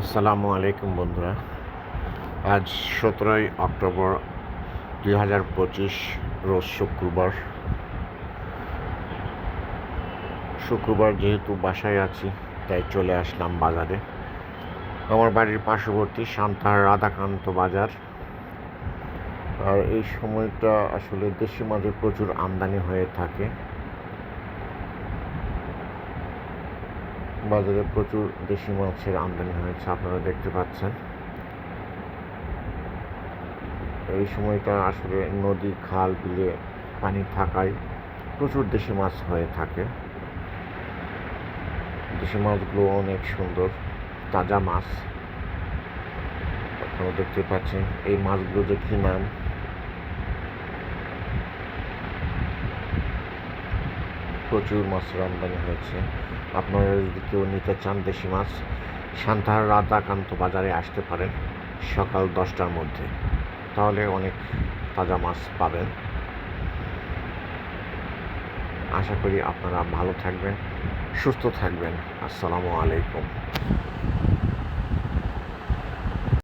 আসসালামু আলাইকুম বন্ধুরা। আজ 17ই অক্টোবর 2025 রোজ শুক্রবার যেহেতু বাসায় আছি তাই চলে আসলাম বাজারে। আমার বাড়ির পার্শ্ববর্তী সান্তাহার রাধাকান্ত বাজার। আর এই সময়টা আসলে দেশি মাছের প্রচুর আমদানি হয়ে থাকে। বাজারে প্রচুর দেশি মাছের আমদানি হয়েছে, আপনারা দেখতে পাচ্ছেন। এই সময়টা আসলে নদী খাল বিলে পানি থাকায় প্রচুর দেশি মাছ হয়ে থাকে। দেশি মাছগুলো অনেক সুন্দর, তাজা মাছ। আপনারা দেখতে পাচ্ছেন এই মাছগুলো যে কি নাম। প্রচুর মাছের আমদানি হয়েছে। আপনারা যদি কেউ নিতে চান দেশি মাছ, সান্তাহার রাধাকান্ত বাজারে আসতে পারেন সকাল 10টার মধ্যে, তাহলে অনেক তাজা মাছ পাবেন। আশা করি আপনারা ভালো থাকবেন, সুস্থ থাকবেন। আসসালামু আলাইকুম।